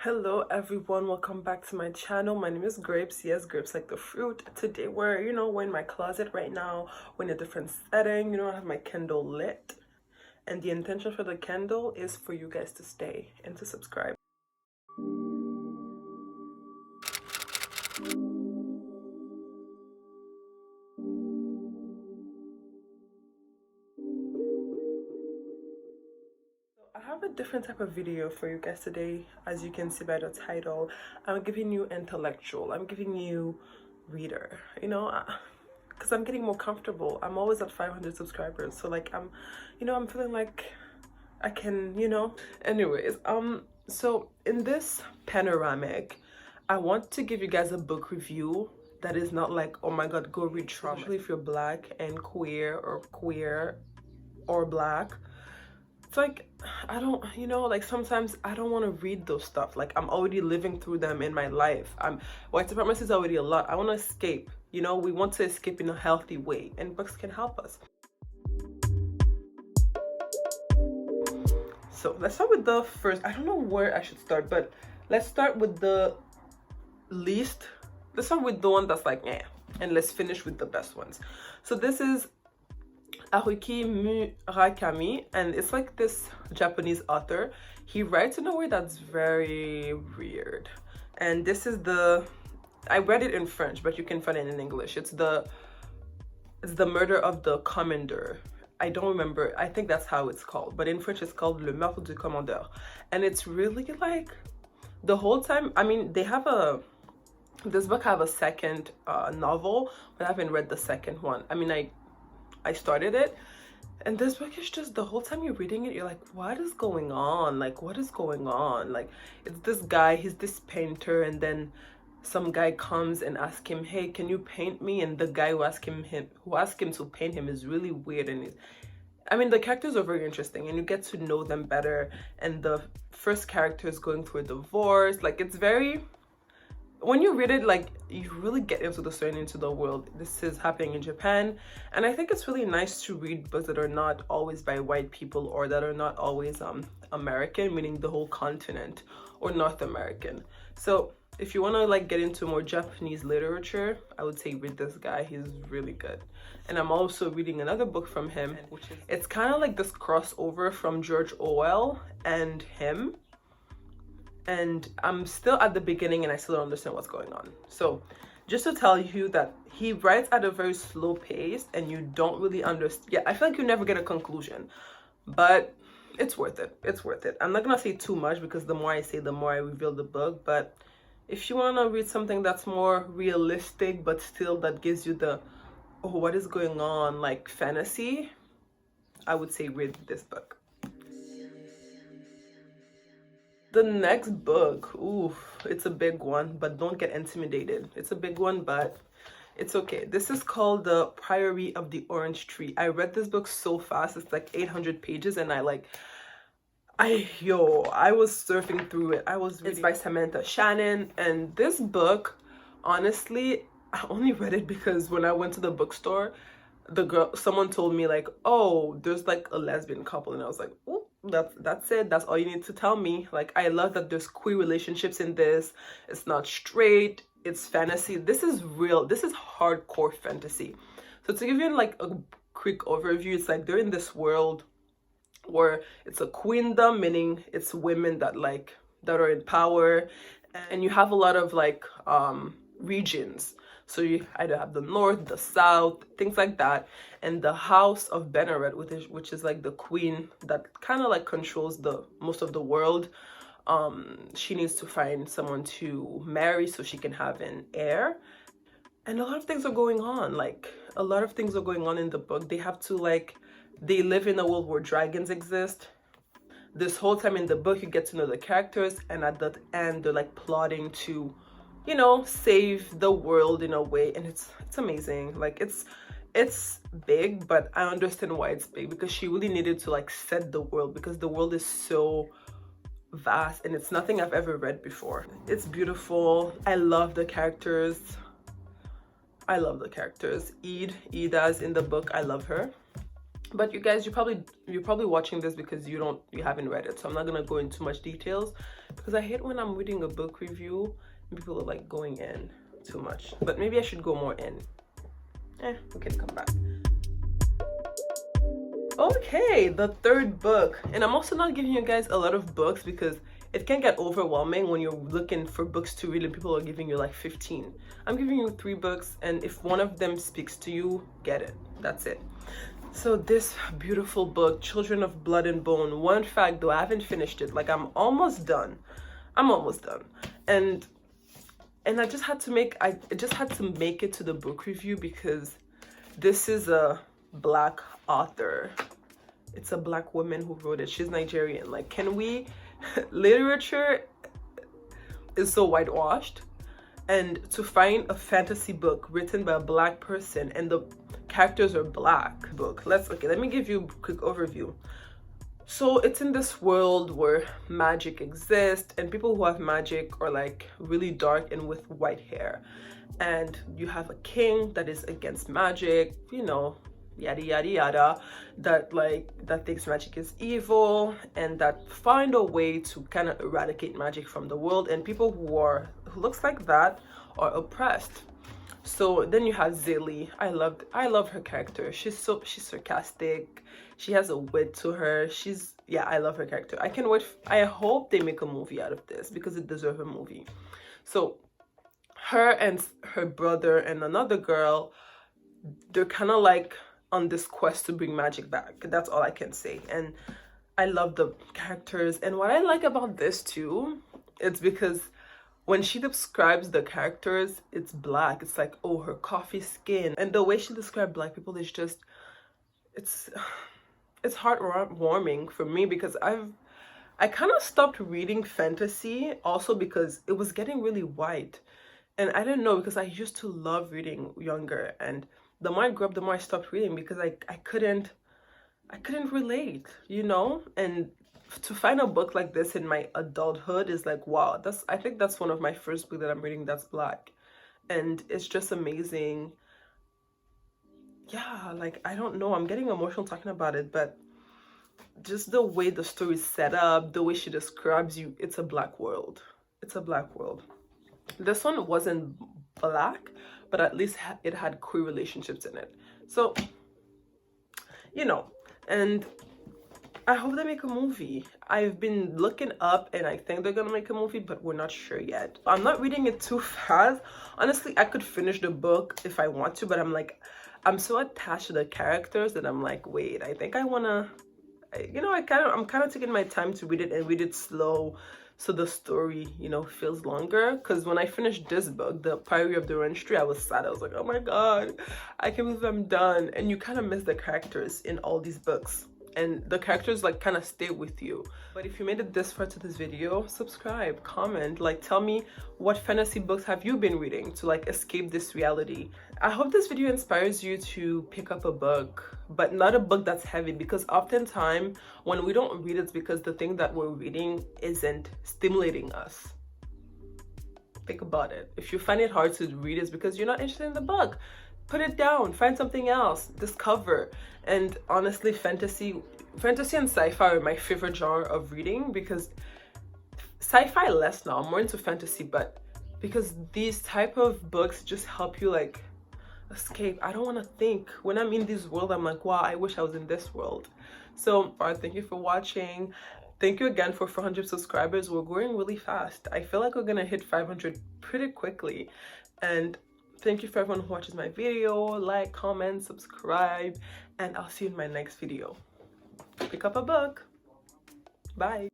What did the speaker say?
Hello everyone, welcome back to my channel. My name is Grapes. Yes, grapes like the fruit. Today we're in my closet right now. We're in a different setting. I have my candle lit. And the intention for the candle is for you guys to stay and to subscribe. I have a different type of video for you guys today. As you can see by the title, I'm giving you intellectual. I'm giving you reader, because I'm getting more comfortable. I'm always at 500 subscribers. So like I'm feeling like I can, Anyways, so in this panoramic, I want to give you guys a book review that is not like, oh my god, go read trauma. Especially if you're black and queer or black. It's like, I don't, like sometimes I don't want to read those stuff. Like I'm already living through them in my life. White supremacy is already a lot. I want to escape. We want to escape in a healthy way, and books can help us. So let's start with the first. I don't know where I should start, but let's start with the least. Let's start with the one that's like, eh, and let's finish with the best ones. So this is Haruki Murakami, and it's like this Japanese author. He writes in a way that's very weird. And this is I read it in French, but you can find it in English. It's the murder of the commendatore. I don't remember. I think that's how it's called. But in French, it's called Le Meurtre du Commendateur. And it's really like the whole time. I mean, this book have a second novel, but I haven't read the second one. I mean, I started it. And this book is just the whole time you're reading it, you're like, what is going on? Like, what is going on? Like, it's this guy, he's this painter, and then some guy comes and asks him, hey, can you paint me? And the guy who asked him to paint him is really weird. And the characters are very interesting, and you get to know them better. And the first character is going through a divorce. Like, it's very, when you read it, like, you really get into the story and into the world. This is happening in Japan, and I think it's really nice to read books that are not always by white people, or that are not always American, meaning the whole continent, or North American. So if you want to like get into more Japanese literature, I would say read this guy. He's really good. And I'm also reading another book from him, which is, it's kind of like this crossover from George Orwell and him. And I'm still at the beginning, and I still don't understand what's going on. So just to tell you that he writes at a very slow pace, and you don't really understand. Yeah, I feel like you never get a conclusion, but it's worth it. It's worth it. I'm not gonna say too much, because the more I say, the more I reveal the book. But if you want to read something that's more realistic, but still that gives you the, oh, what is going on, like fantasy, I would say read this book. The next book, ooh, it's a big one, but don't get intimidated. It's a big one, but it's okay. This is called The Priory of the Orange Tree. I read this book so fast. It's like 800 pages, and I was surfing through it. It's by Samantha Shannon, and this book, honestly, I only read it because when I went to the bookstore, someone told me like, oh, there's like a lesbian couple, and I was like, oh, that's it. That's all you need to tell me. Like, I love that there's queer relationships in this. It's not straight, it's fantasy. This is real. This is hardcore fantasy. So to give you like a quick overview, it's like they're in this world where it's a queendom, meaning it's women that are in power, and you have a lot of like regions. So you either have the north, the south, things like that. And the house of Benneret, which is like the queen that kind of like controls the most of the world, she needs to find someone to marry so she can have an heir. And a lot of things are going on. Like, a lot of things are going on in the book. They live in a world where dragons exist. This whole time in the book, you get to know the characters, and at the end, they're like plotting to, save the world in a way. And it's amazing. Like, it's big, but I understand why it's big, because she really needed to like set the world, because the world is so vast, and it's nothing I've ever read before. It's beautiful. I love the characters. Ida's in the book. I love her. But you guys, you're probably watching this because you haven't read it, so I'm not gonna go into much details because I hate when I'm reading a book review and people are like going in too much. But maybe I should go more in. We can come back. Okay, the third book, and I'm also not giving you guys a lot of books because it can get overwhelming when you're looking for books to read and people are giving you like 15. I'm giving you 3 books, and if one of them speaks to you, get it. That's it. So this beautiful book, Children of Blood and Bone. One fact though, I haven't finished it. Like I'm almost done. And I just had to make it to the book review because this is a Black author. It's a Black woman who wrote it. She's Nigerian. Like, can we literature is so whitewashed, and to find a fantasy book written by a Black person and the characters are Black book. Let me give you a quick overview. So it's in this world where magic exists and people who have magic are like really dark and with white hair, and you have a king that is against magic, you know, yada yada yada, that thinks magic is evil and that find a way to kind of eradicate magic from the world, and people who looks like that are oppressed. So then you have Zilly. I love her character. She's sarcastic. She has a wit to her. I love her character. I can't wait. I hope they make a movie out of this because it deserves a movie. So her and her brother and another girl, they're kind of like on this quest to bring magic back. That's all I can say. And I love the characters. And what I like about this too, it's because when she describes the characters, it's Black. It's like, oh, her coffee skin. And the way she described Black people is just, it's heartwarming for me because I kind of stopped reading fantasy also because it was getting really white. And I didn't know, because I used to love reading younger. And the more I grew up, the more I stopped reading because I couldn't relate, you know? And to find a book like this in my adulthood is like, wow, I think that's one of my first books that I'm reading that's Black, and it's just amazing. Yeah, like, I don't know, I'm getting emotional talking about it, but just the way the story's set up, the way she describes you, it's a Black world. It's a Black world. This one wasn't Black, but at least it had queer relationships in it, so you know. And I hope they make a movie. I've been looking up and I think they're gonna make a movie, but we're not sure yet. I'm not reading it too fast. Honestly, I could finish the book if I want to, but I'm so attached to the characters that I'm like, wait, I think I wanna, you know, I'm kind of taking my time to read it and read it slow so the story, you know, feels longer. Because when I finished this book, The Priory of the Orange Tree, I was sad. I was like, oh my god, I can't believe I'm done. And you kind of miss the characters in all these books, and the characters like kind of stay with you. But if you made it this far to this video, subscribe, comment, like tell me what fantasy books have you been reading to like escape this reality. I hope this video inspires you to pick up a book, but not a book that's heavy, because oftentimes when we don't read, it's because the thing that we're reading isn't stimulating us. Think about it. If you find it hard to read, it's because you're not interested in the book. Put it down, find something else, discover. And honestly, fantasy and sci-fi are my favorite genre of reading, because sci-fi less now, I'm more into fantasy, but because these type of books just help you like escape. I don't want to think. When I'm in this world, I'm like, wow, I wish I was in this world. So thank you for watching. Thank you again for 400 subscribers. We're growing really fast. I feel like we're gonna hit 500 pretty quickly. And thank you for everyone who watches my video. Like, comment, subscribe, and I'll see you in my next video. Pick up a book. Bye.